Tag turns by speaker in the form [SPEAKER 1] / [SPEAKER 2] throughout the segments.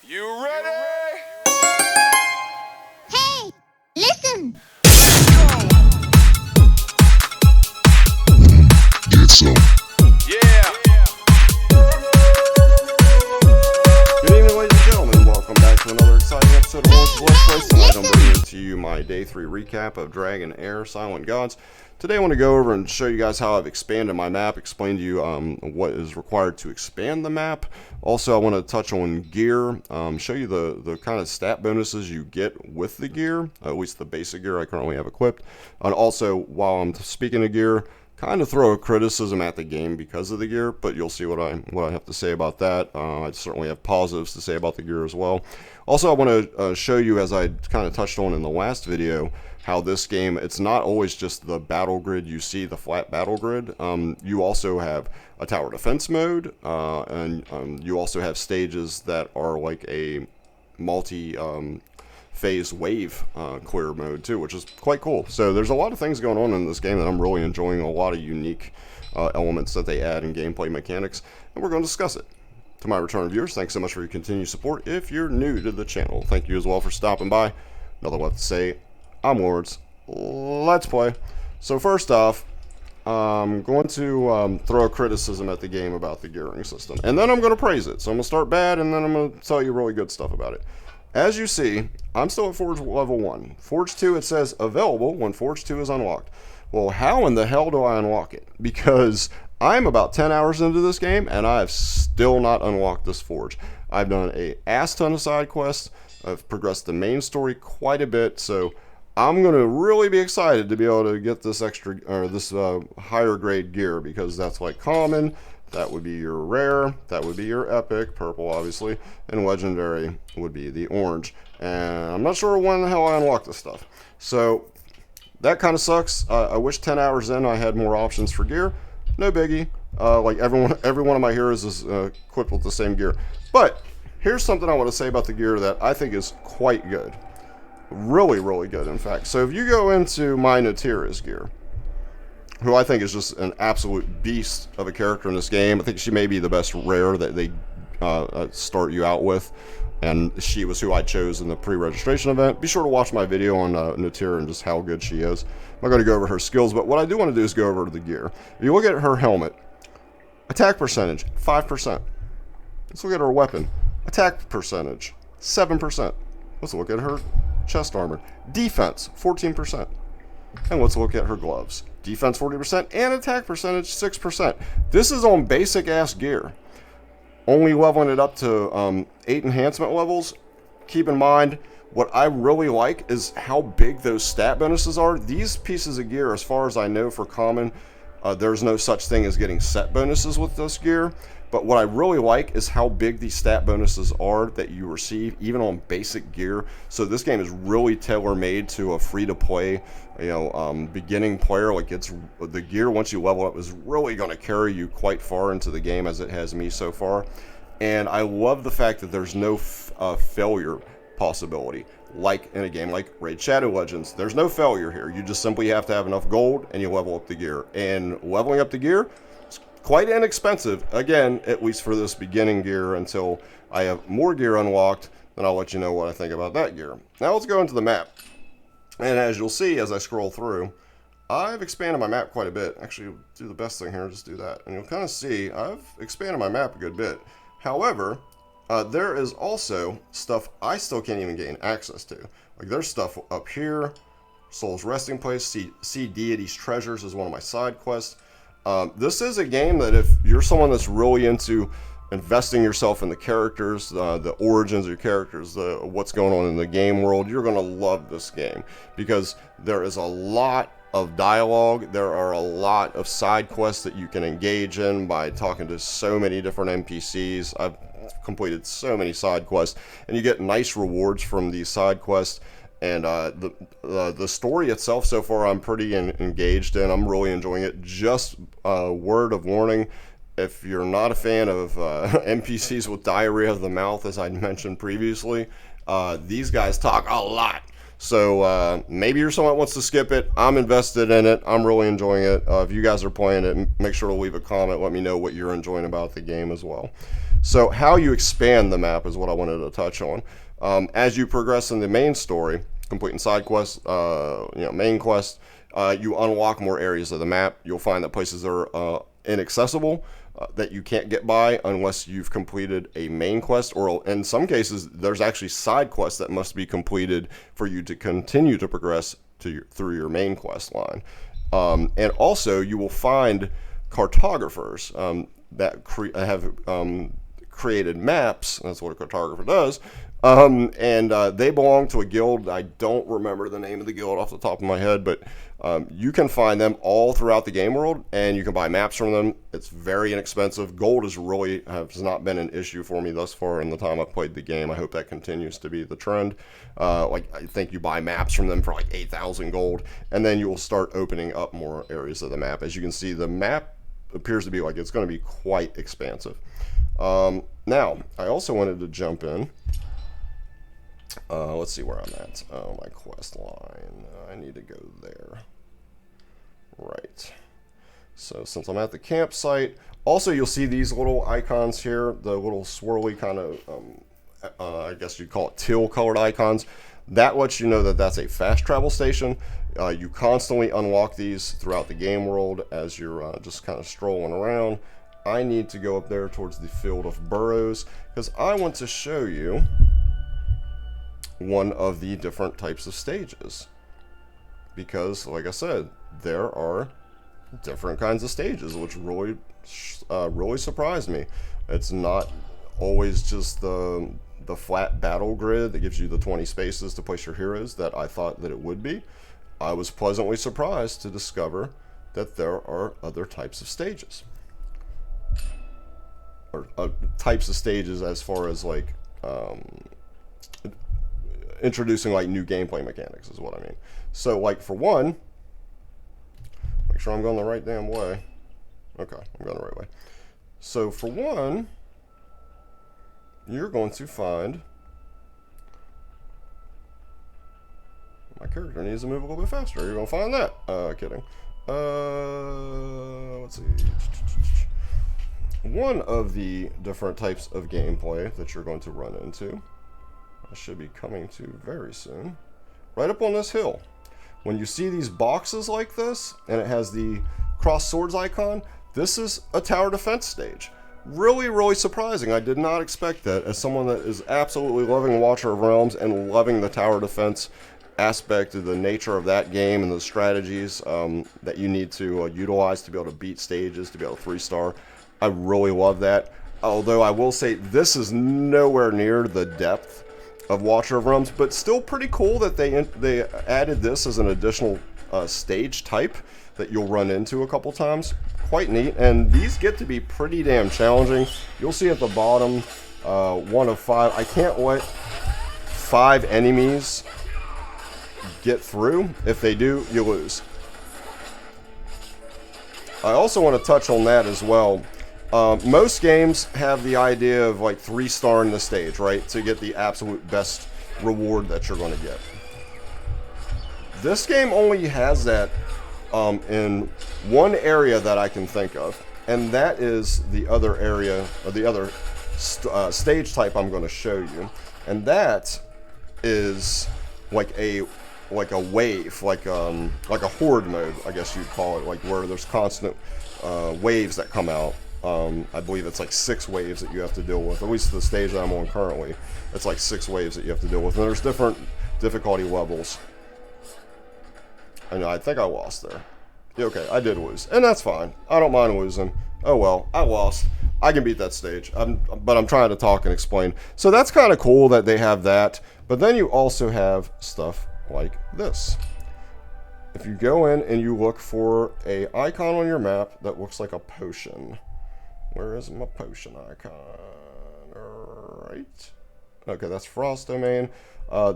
[SPEAKER 1] You ready?
[SPEAKER 2] Hey, listen!
[SPEAKER 3] Get some.
[SPEAKER 1] Yeah.
[SPEAKER 4] Good evening, ladies and gentlemen. Welcome back to another exciting episode of Orange's Let's Play. Tonight I'm bringing to you my Day 3 recap of Dragonheir Silent Gods. Today I want to go over and show you guys how I've expanded my map, explain to you what is required to expand the map. Also, I want to touch on gear, show you the kind of stat bonuses you get with the gear, at least the basic gear I currently have equipped. And also, while I'm speaking of gear, kind of throw a criticism at the game because of the gear, but you'll see what I have to say about that. I certainly have positives to say about the gear as well. Also, I want to show you, as I kind of touched on in the last video, how this game, it's not always just the battle grid you see, the flat battle grid. You also have a tower defense mode, and you also have stages that are like a multi-phase wave clear mode too, which is quite cool. So there's a lot of things going on in this game that I'm really enjoying, a lot of unique elements that they add in gameplay mechanics, and we're going to discuss it. To my return viewers, thanks so much for your continued support. If you're new to the channel, thank you as well for stopping by. Nothing left to say. I'm Lords. Let's play. So first off, I'm going to throw a criticism at the game about the gearing system, and then I'm going to praise it. So I'm going to start bad, and then I'm going to tell you really good stuff about it. As you see, I'm still at Forge level 1. Forge 2, it says available when Forge 2 is unlocked. Well, how in the hell do I unlock it? Because I'm about 10 hours into this game, and I have still not unlocked this Forge. I've done a ass ton of side quests. I've progressed the main story quite a bit, so I'm going to really be excited to be able to get this extra, or this higher grade gear, because that's like common, that would be your rare, that would be your epic, purple obviously, and legendary would be the orange. And I'm not sure when the hell I unlock this stuff. So that kind of sucks. I wish 10 hours in I had more options for gear. No biggie. Like every one of my heroes is equipped with the same gear. But here's something I want to say about the gear that I think is quite good. Really, really good, in fact. So if you go into my Notira's gear, who I think is just an absolute beast of a character in this game. I think she may be the best rare that they start you out with, and she was who I chose in the pre-registration event. Be sure to watch my video on Notira and just how good she is. I'm not going to go over her skills, but what I do want to do is go over the gear. If you look at her helmet, attack percentage, 5%. Let's look at her weapon. Attack percentage, 7%. Let's look at her chest armor. Defense, 14%. And let's look at her gloves. Defense, 40%, and attack percentage, 6%. This is on basic-ass gear. Only leveling it up to 8 enhancement levels. Keep in mind, what I really like is how big those stat bonuses are. These pieces of gear, as far as I know for common, there's no such thing as getting set bonuses with this gear. But what I really like is how big these stat bonuses are that you receive, even on basic gear. So this game is really tailor-made to a free-to-play, beginning player. Like, it's the gear, once you level up, is really going to carry you quite far into the game, as it has me so far. And I love the fact that there's no failure possibility. Like in a game like Raid Shadow Legends, there's no failure here. You just simply have to have enough gold, and you level up the gear. And leveling up the gear, quite inexpensive, again, at least for this beginning gear, until I have more gear unlocked, then I'll let you know what I think about that gear. Now let's go into the map. And as you'll see as I scroll through, I've expanded my map quite a bit. Actually, do the best thing here, just do that. And you'll kind of see I've expanded my map a good bit. However, there is also stuff I still can't even gain access to. Like, there's stuff up here, Soul's Resting Place, see Deity's Treasures is one of my side quests. This is a game that if you're someone that's really into investing yourself in the characters, the origins of your characters, what's going on in the game world, you're going to love this game, because there is a lot of dialogue. There are a lot of side quests that you can engage in by talking to so many different NPCs. I've completed so many side quests, and you get nice rewards from these side quests. And the story itself so far I'm pretty engaged in. I'm really enjoying it. Just a word of warning, if you're not a fan of NPCs with diarrhea of the mouth, as I mentioned previously, these guys talk a lot. So maybe you're someone that wants to skip it. I'm invested in it. I'm really enjoying it. If you guys are playing it, make sure to leave a comment. Let me know what you're enjoying about the game as well. So how you expand the map is what I wanted to touch on. As you progress in the main story, completing side quests, main quests, you unlock more areas of the map. You'll find that places are inaccessible, that you can't get by unless you've completed a main quest, or in some cases, there's actually side quests that must be completed for you to continue to progress through your main quest line. And also, you will find cartographers that have created maps. That's what a cartographer does. And they belong to a guild. I don't remember the name of the guild off the top of my head, but you can find them all throughout the game world, and you can buy maps from them. It's very inexpensive. Gold has not been an issue for me thus far in the time I've played the game. I hope that continues to be the trend. I think you buy maps from them for like 8,000 gold, and then you will start opening up more areas of the map. As you can see, the map appears to be like it's going to be quite expansive. Now, I also wanted to jump in. Let's see where I'm at. Oh, my quest line. I need to go there. Right. So since I'm at the campsite, also you'll see these little icons here, the little swirly kind of, I guess you'd call it teal colored icons. That lets you know that that's a fast travel station. You constantly unlock these throughout the game world as you're just kind of strolling around. I need to go up there towards the field of burrows because I want to show you one of the different types of stages, because like I said, there are different kinds of stages, which really surprised me. It's not always just the flat battle grid that gives you the 20 spaces to place your heroes that I thought that it would be. I was pleasantly surprised to discover that there are other types of stages, or types of stages as far as like introducing like new gameplay mechanics is what I mean. So like for one, make sure I'm going the right damn way. Okay, I'm going the right way. So for one, you're going to find, my character needs to move a little bit faster. You're going to find that. Kidding. Let's see. One of the different types of gameplay that you're going to run into, I should be coming to very soon, right up on this hill. When you see these boxes like this, and it has the cross swords icon, this is a tower defense stage. Really, really surprising. I did not expect that as someone that is absolutely loving Watcher of Realms and loving the tower defense aspect of the nature of that game and the strategies that you need to utilize to be able to beat stages, to be able to 3-star. I really love that. Although I will say this is nowhere near the depth of Watcher of Realms, but still pretty cool that they added this as an additional stage type that you'll run into a couple times. Quite neat, and these get to be pretty damn challenging. You'll see at the bottom, 1 of 5. I can't let 5 enemies get through. If they do, you lose. I also want to touch on that as well. Most games have the idea of like 3-starring the stage, right? To get the absolute best reward that you're going to get. This game only has that in one area that I can think of, and that is the other area, or the other stage type I'm going to show you, and that is like a wave, like a horde mode, I guess you'd call it, like where there's constant waves that come out. I believe it's like 6 waves that you have to deal with, at least the stage that I'm on currently. It's like 6 waves that you have to deal with, and there's different difficulty levels. I think I lost there. Yeah, okay, I did lose, and that's fine. I don't mind losing. Oh well, I lost. I can beat that stage, but I'm trying to talk and explain. So that's kind of cool that they have that, but then you also have stuff like this. If you go in and you look for a icon on your map that looks like a potion. Where is my potion icon? Right. Okay, that's Frost Domain.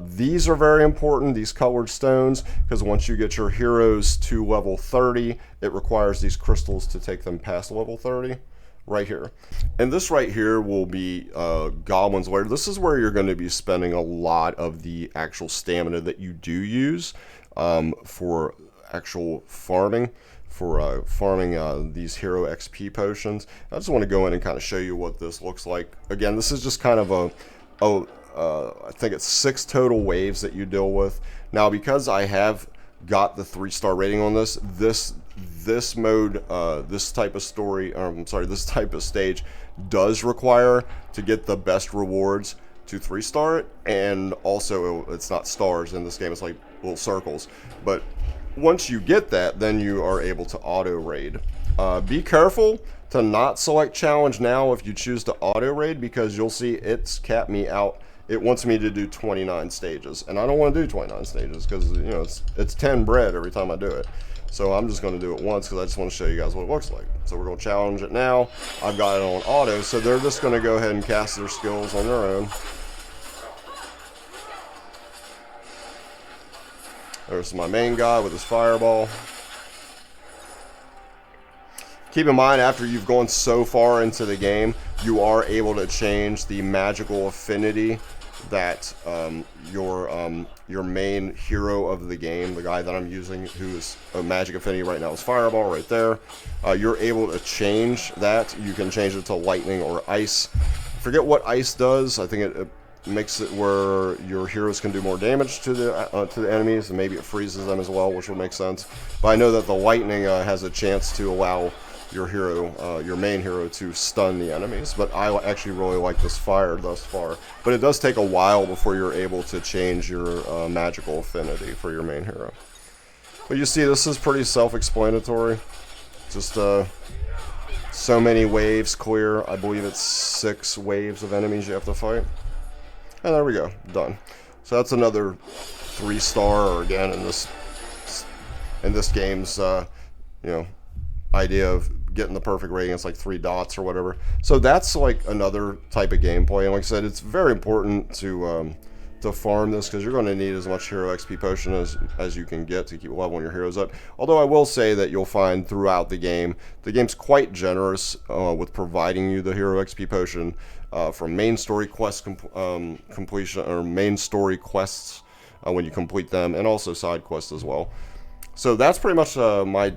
[SPEAKER 4] These are very important, these colored stones, because once you get your heroes to level 30, it requires these crystals to take them past level 30. Right here. And this right here will be Goblin's Lair. This is where you're going to be spending a lot of the actual stamina that you do use for actual farming for farming these hero XP potions. I just want to go in and kind of show you what this looks like. Again, this is just kind of I think it's 6 total waves that you deal with. Now, because I have got the 3-star rating on this mode, this type of story, I'm sorry, this type of stage does require to get the best rewards to 3-star it, and also it's not stars in this game, it's like little circles. But once you get that, then you are able to auto raid. Be careful to not select challenge now if you choose to auto raid, because you'll see it's capped me out. It wants me to do 29 stages, and I don't want to do 29 stages because, you know, it's 10 bread every time I do it. So I'm just going to do it once because I just want to show you guys what it looks like. So we're going to challenge it now. I've got it on auto, so they're just going to go ahead and cast their skills on their own. There's my main guy with his fireball. Keep in mind, after you've gone so far into the game, you are able to change the magical affinity that your main hero of the game, the guy that I'm using, who's a magic affinity right now, is fireball right there. You're able to change that. You can change it to lightning or ice. Forget what ice does. I think it makes it where your heroes can do more damage to the enemies, and maybe it freezes them as well, which would make sense. But I know that the lightning has a chance to allow your hero, your main hero, to stun the enemies. But I actually really like this fire thus far. But it does take a while before you're able to change your magical affinity for your main hero. But you see, this is pretty self-explanatory. Just so many waves clear. I believe it's 6 waves of enemies you have to fight. And there we go, done. So that's another 3-star, or again in this game's idea of getting the perfect rating. It's like 3 dots or whatever. So that's like another type of gameplay. And like I said, it's very important to farm this, because you're going to need as much hero XP potion as you can get to keep leveling your heroes up. Although I will say that you'll find throughout the game's quite generous with providing you the hero XP potion from main story quest completion, or main story quests when you complete them, and also side quests as well. So that's pretty much my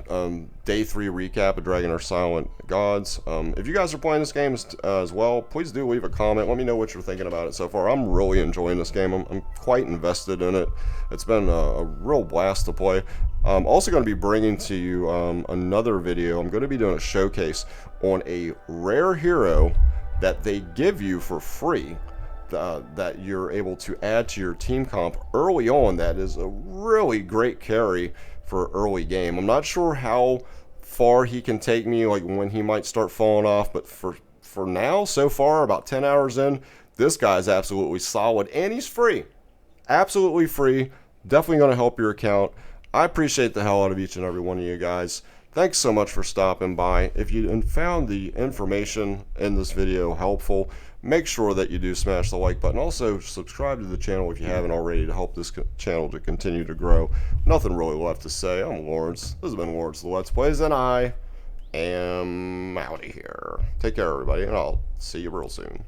[SPEAKER 4] day 3 recap of Dragonheir Silent Gods. If you guys are playing this game as well, please do leave a comment. Let me know what you're thinking about it so far. I'm really enjoying this game. I'm quite invested in it. It's been a real blast to play. I'm also going to be bringing to you another video. I'm going to be doing a showcase on a rare hero that they give you for free, that you're able to add to your team comp early on. That is a really great carry for early game. I'm not sure how far he can take me, like when he might start falling off, but for now, so far, about 10 hours in, this guy's absolutely solid, and he's free. Absolutely free. Definitely going to help your account. I appreciate the hell out of each and every one of you guys. Thanks so much for stopping by. If you found the information in this video helpful, make sure that you do smash the like button. Also, subscribe to the channel if you haven't already, to help this channel to continue to grow. Nothing really left to say. I'm Lawrence. This has been Lawrence the Let's Plays, and I am out of here. Take care, everybody, and I'll see you real soon.